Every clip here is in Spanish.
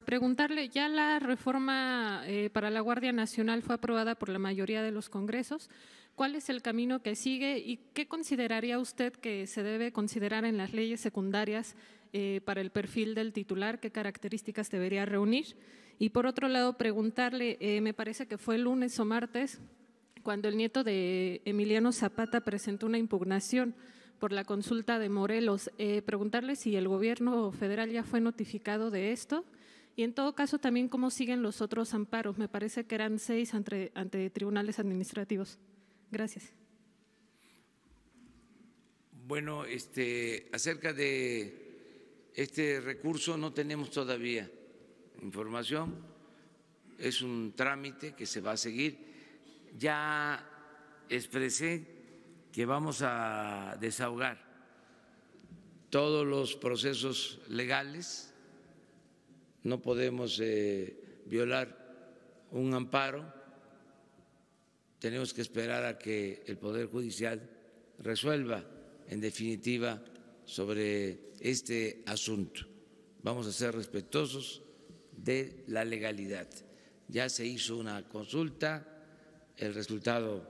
Preguntarle, ya la reforma para la Guardia Nacional fue aprobada por la mayoría de los congresos. ¿Cuál es el camino que sigue y qué consideraría usted que se debe considerar en las leyes secundarias para el perfil del titular? ¿Qué características debería reunir? Y por otro lado, preguntarle, me parece que fue el lunes o martes, cuando el nieto de Emiliano Zapata presentó una impugnación por la consulta de Morelos, preguntarle si el gobierno federal ya fue notificado de esto y en todo caso también cómo siguen los otros amparos. Me parece que eran 6 ante tribunales administrativos. Gracias. Bueno, acerca de este recurso no tenemos todavía información, es un trámite que se va a seguir. Ya expresé que vamos a desahogar todos los procesos legales, no podemos violar un amparo, tenemos que esperar a que el Poder Judicial resuelva en definitiva sobre este asunto. Vamos a ser respetuosos de la legalidad. Ya se hizo una consulta, el resultado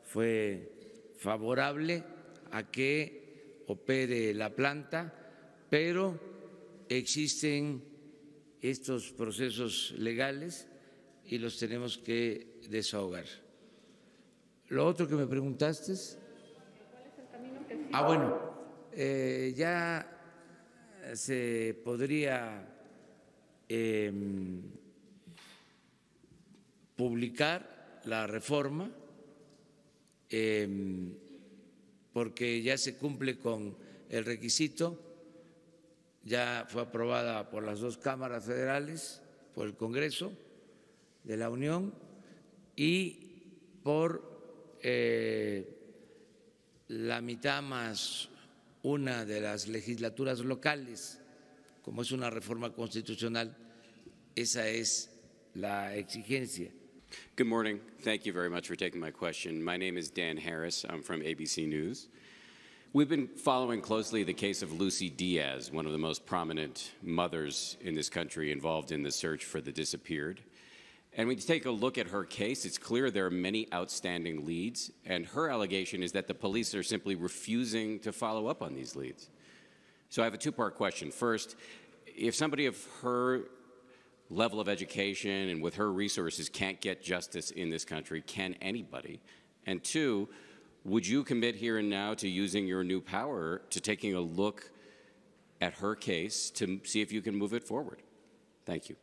fue favorable a que opere la planta, pero existen estos procesos legales y los tenemos que desahogar. Lo otro que me preguntaste es… ¿Cuál es el camino que sigue? Bueno, ya se podría publicar la reforma porque ya se cumple con el requisito, ya fue aprobada por las dos cámaras federales, por el Congreso de la Unión y por la mitad más una de las legislaturas locales, como es una reforma constitucional, esa es la exigencia. Good morning. Thank you very much for taking my question. My name is Dan Harris. I'm from ABC News. We've been following closely the case of Lucy Diaz, one of the most prominent mothers in this country involved in the search for the disappeared. And when you take a look at her case, it's clear there are many outstanding leads, and her allegation is that the police are simply refusing to follow up on these leads. So I have a two-part question. First, if somebody of her level of education and with her resources can't get justice in this country, can anybody? And two, would you commit here and now to using your new power to taking a look at her case to see if you can move it forward? Thank you.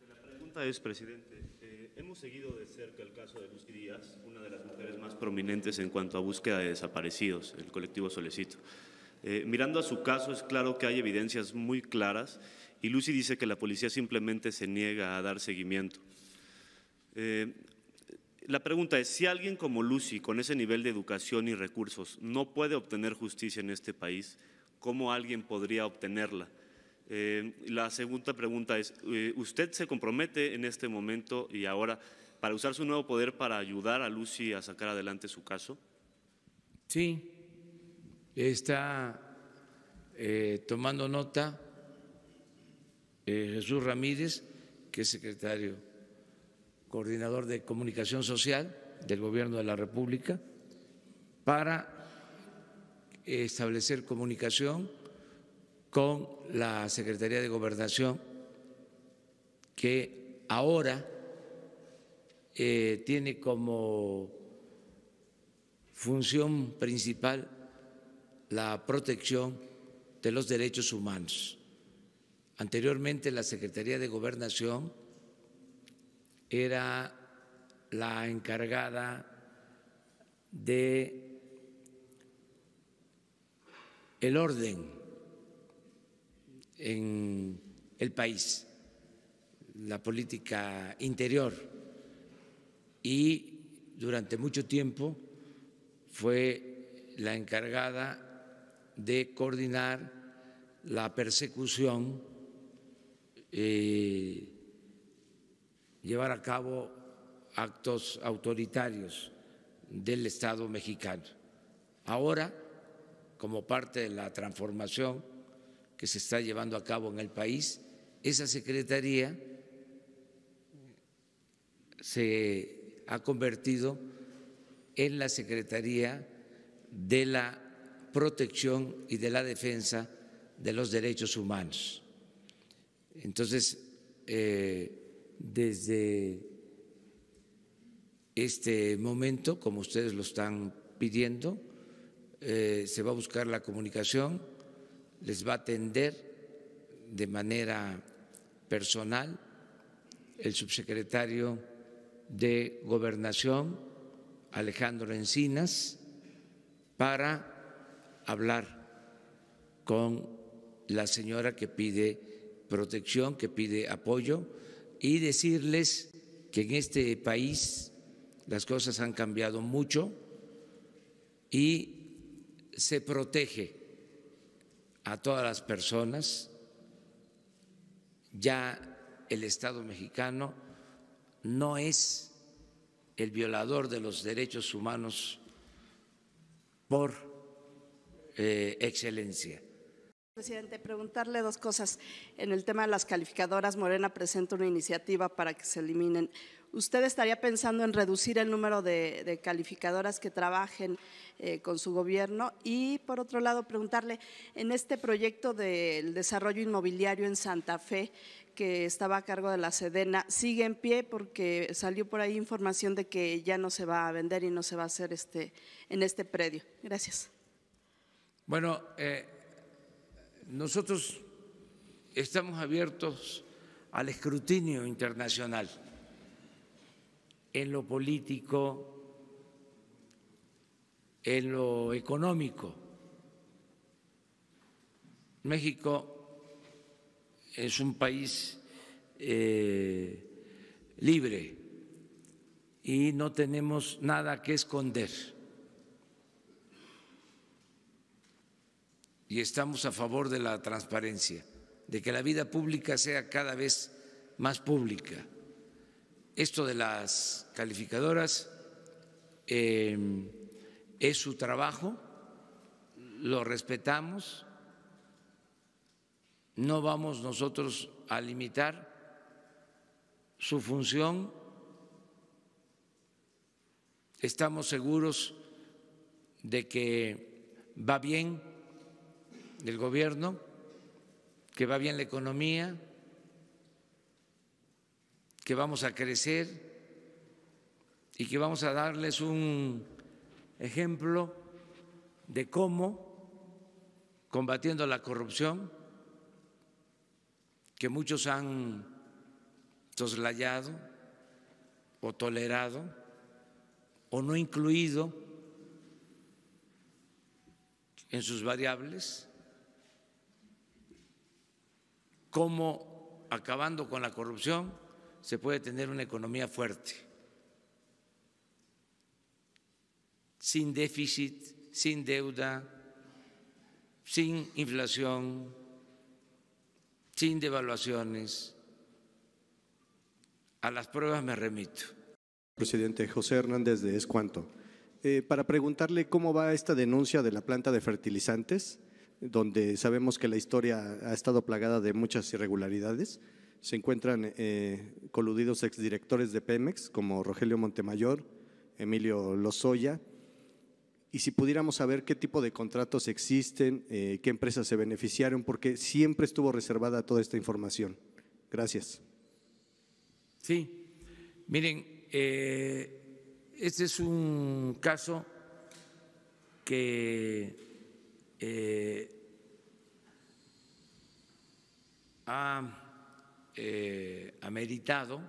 La pregunta es, presidente, hemos seguido de cerca el caso de Lucy Díaz, una de las mujeres más prominentes en cuanto a búsqueda de desaparecidos, el colectivo Solecito. Mirando a su caso, es claro que hay evidencias muy claras y Lucy dice que la policía simplemente se niega a dar seguimiento. La pregunta es, si alguien como Lucy, con ese nivel de educación y recursos, no puede obtener justicia en este país, ¿cómo alguien podría obtenerla? La segunda pregunta es, ¿usted se compromete en este momento y ahora para usar su nuevo poder para ayudar a Lucy a sacar adelante su caso? Sí, está tomando nota Jesús Ramírez, que es secretario coordinador de comunicación social del Gobierno de la República, para establecer comunicación con la Secretaría de Gobernación, que ahora tiene como función principal la protección de los derechos humanos. Anteriormente la Secretaría de Gobernación era la encargada de el orden en el país, la política interior, y durante mucho tiempo fue la encargada de coordinar la persecución, llevar a cabo actos autoritarios del Estado mexicano. Ahora, como parte de la transformación que se está llevando a cabo en el país, esa secretaría se ha convertido en la Secretaría de la Protección y de la Defensa de los Derechos Humanos. Entonces, desde este momento, como ustedes lo están pidiendo, se va a buscar la comunicación, les va a atender de manera personal el subsecretario de Gobernación, Alejandro Encinas, para hablar con la señora que pide protección, que pide apoyo, y decirles que en este país las cosas han cambiado mucho y se protege a todas las personas. Ya el Estado mexicano no es el violador de los derechos humanos por excelencia. Presidente, preguntarle dos cosas. En el tema de las calificadoras, Morena presenta una iniciativa para que se eliminen. ¿Usted estaría pensando en reducir el número de calificadoras que trabajen con su gobierno? Y por otro lado, preguntarle, en este proyecto del desarrollo inmobiliario en Santa Fe, que estaba a cargo de la Sedena, ¿sigue en pie? Porque salió por ahí información de que ya no se va a vender y no se va a hacer en este predio. Gracias. Bueno, nosotros estamos abiertos al escrutinio internacional en lo político, en lo económico. México es un país libre y no tenemos nada que esconder. Y estamos a favor de la transparencia, de que la vida pública sea cada vez más pública. Esto de las calificadoras es su trabajo, lo respetamos, no vamos nosotros a limitar su función, estamos seguros de que va bien el gobierno, que va bien la economía, que vamos a crecer y que vamos a darles un ejemplo de cómo, combatiendo la corrupción, que muchos han soslayado o tolerado o no incluido en sus variables, cómo acabando con la corrupción se puede tener una economía fuerte, sin déficit, sin deuda, sin inflación, sin devaluaciones. A las pruebas me remito. Presidente José Hernández de Escuanto, para preguntarle cómo va esta denuncia de la planta de fertilizantes, donde sabemos que la historia ha estado plagada de muchas irregularidades. Se encuentran coludidos exdirectores de Pemex como Rogelio Montemayor, Emilio Lozoya, y si pudiéramos saber qué tipo de contratos existen, qué empresas se beneficiaron, porque siempre estuvo reservada toda esta información. Gracias. Sí, miren, este es un caso que ha ameritado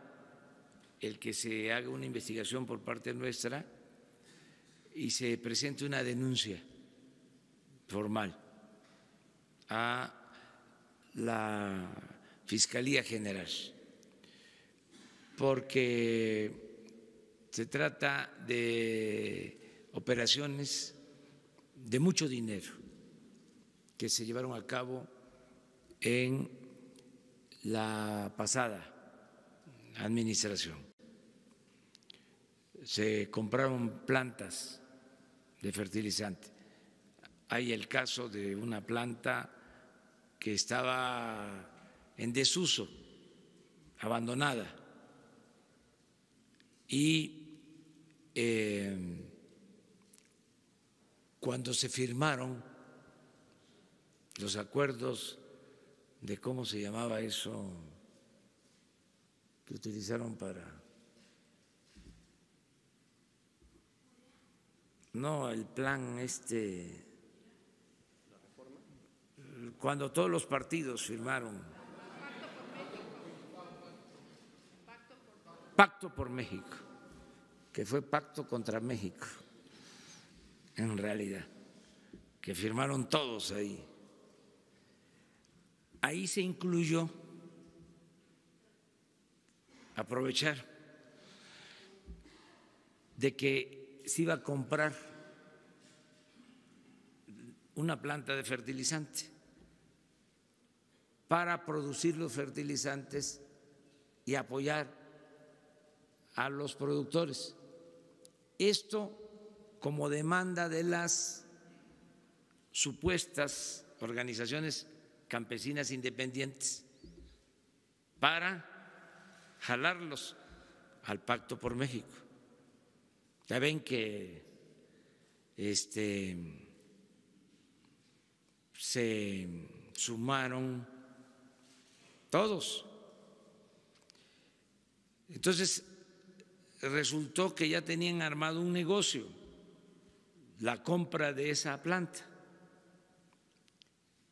el que se haga una investigación por parte nuestra y se presente una denuncia formal a la Fiscalía General, porque se trata de operaciones de mucho dinero que se llevaron a cabo en la pasada administración. Se compraron plantas de fertilizante. Hay el caso de una planta que estaba en desuso, abandonada, Y cuando se firmaron los acuerdos de cómo se llamaba eso que utilizaron para… No, el plan cuando todos los partidos firmaron Pacto por México, que fue pacto contra México, en realidad, que firmaron todos ahí. Ahí se incluyó aprovechar de que se iba a comprar una planta de fertilizante para producir los fertilizantes y apoyar a los productores. Esto como demanda de las supuestas organizaciones campesinas independientes para jalarlos al Pacto por México. Ya ven que se sumaron todos. Entonces, resultó que ya tenían armado un negocio, la compra de esa planta.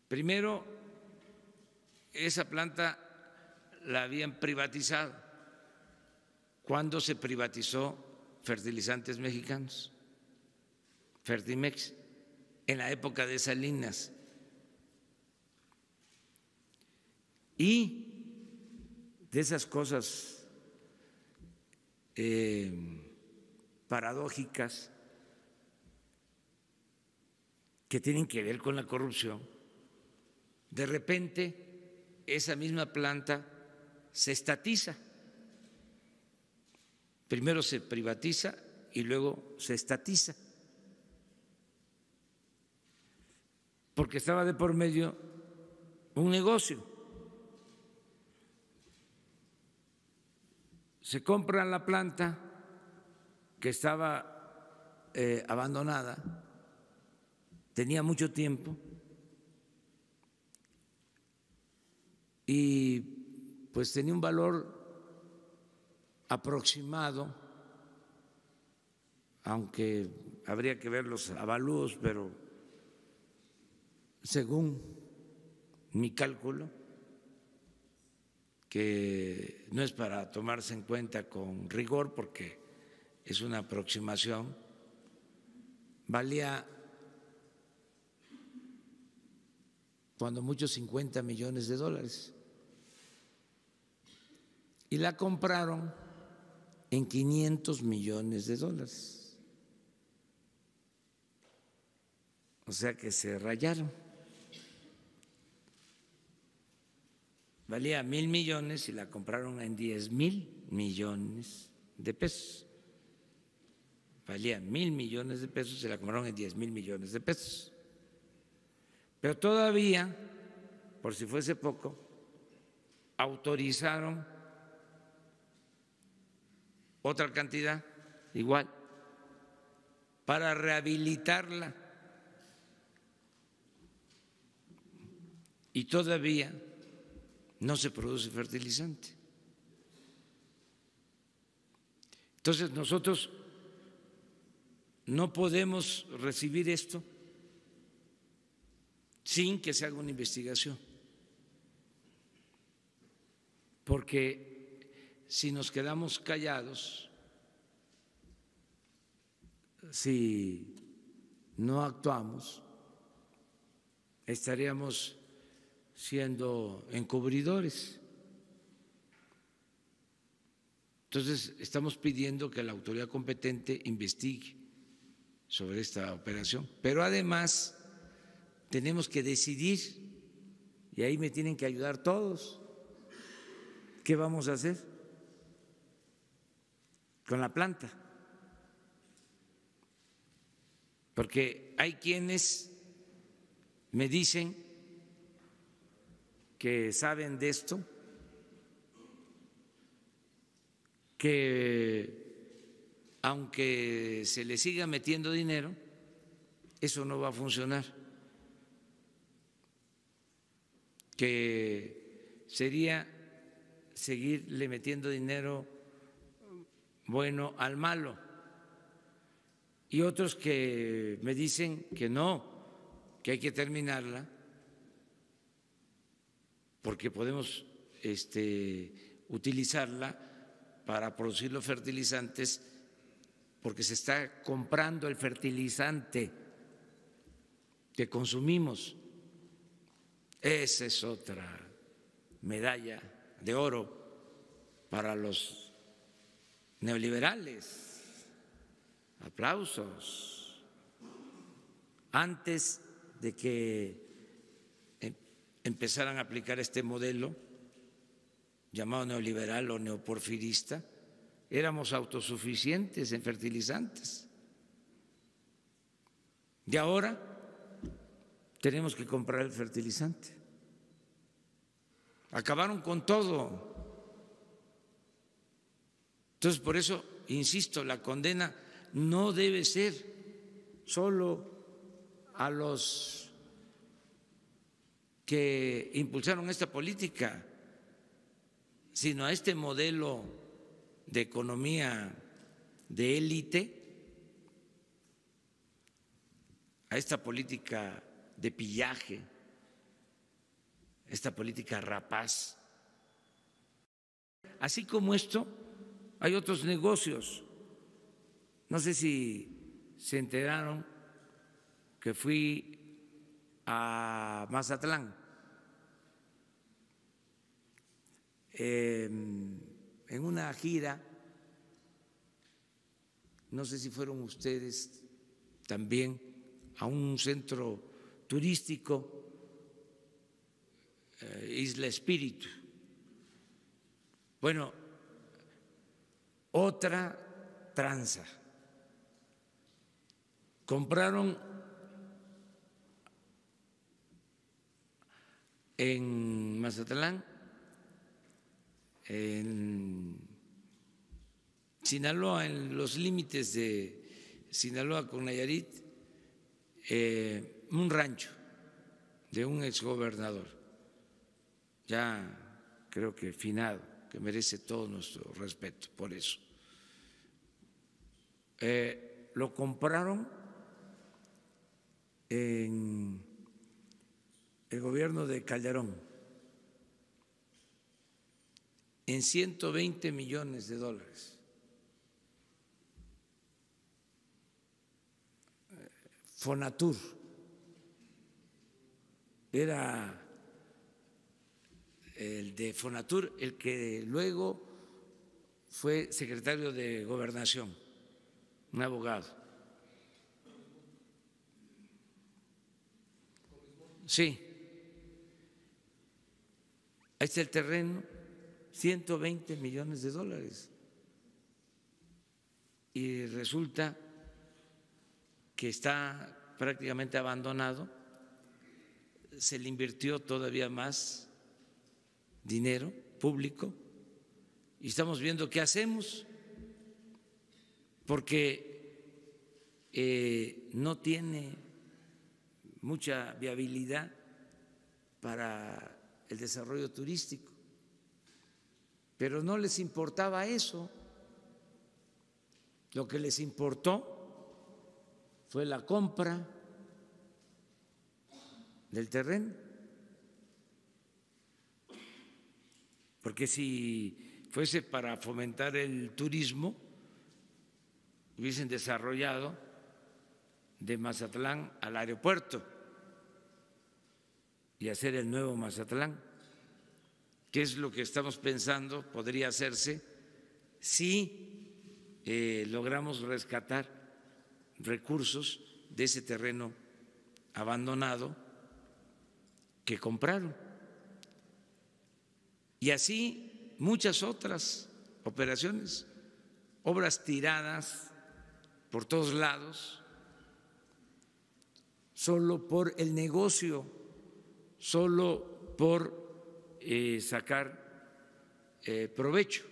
Primero, esa planta la habían privatizado cuando se privatizó Fertilizantes Mexicanos, Fertimex, en la época de Salinas. Y de esas cosas paradójicas que tienen que ver con la corrupción, de repente esa misma planta se estatiza. Primero se privatiza y luego se estatiza, porque estaba de por medio un negocio. Se compra la planta que estaba abandonada, tenía mucho tiempo y pues tenía un valor aproximado, aunque habría que ver los avalúos, pero según mi cálculo, que no es para tomarse en cuenta con rigor porque es una aproximación, valía cuando mucho $50 millones y la compraron en $500 millones. O sea que se rayaron. Valía $1,000 millones y la compraron en $10,000 millones. Valía $1,000 millones y la compraron en $10,000 millones. Pero todavía, por si fuese poco, autorizaron otra cantidad igual para rehabilitarla. Y todavía no se produce fertilizante. Entonces nosotros no podemos recibir esto sin que se haga una investigación, porque si nos quedamos callados, si no actuamos, estaríamos siendo encubridores. Entonces, estamos pidiendo que la autoridad competente investigue sobre esta operación, pero además tenemos que decidir, y ahí me tienen que ayudar todos, ¿qué vamos a hacer con la planta? Porque hay quienes me dicen que saben de esto, que aunque se le siga metiendo dinero, eso no va a funcionar. Que sería seguirle metiendo dinero bueno al malo. Y otros que me dicen que no, que hay que terminarla, porque podemos utilizarla para producir los fertilizantes, porque se está comprando el fertilizante que consumimos. Esa es otra medalla de oro para los neoliberales. Aplausos. Antes de que empezaran a aplicar este modelo llamado neoliberal o neoporfirista, éramos autosuficientes en fertilizantes. Y ahora tenemos que comprar el fertilizante. Acabaron con todo. Entonces, por eso, insisto, la condena no debe ser solo a los que impulsaron esta política, sino a este modelo de economía de élite, a esta política de pillaje, esta política rapaz. Así como esto, hay otros negocios. No sé si se enteraron que fui a Mazatlán en una gira, no sé si fueron ustedes también, a un centro turístico, Isla Espíritu. Bueno, otra tranza. Compraron en Mazatlán, en Sinaloa, en los límites de Sinaloa con Nayarit, un rancho de un exgobernador, ya creo que finado, que merece todo nuestro respeto por eso. Lo compraron en el gobierno de Calderón en $120 millones. Fonatur era el de Fonatur, el que luego fue secretario de Gobernación, un abogado. Sí, ahí está el terreno, $120 millones. Y resulta que está prácticamente abandonado, se le invirtió todavía más dinero público y estamos viendo qué hacemos, porque no tiene mucha viabilidad para el desarrollo turístico, pero no les importaba eso. Lo que les importó fue la compra del terreno, porque si fuese para fomentar el turismo, hubiesen desarrollado de Mazatlán al aeropuerto y hacer el nuevo Mazatlán, que es lo que estamos pensando podría hacerse si logramos rescatar recursos de ese terreno abandonado que compraron. Y así muchas otras operaciones, obras tiradas por todos lados, solo por el negocio, solo por sacar provecho.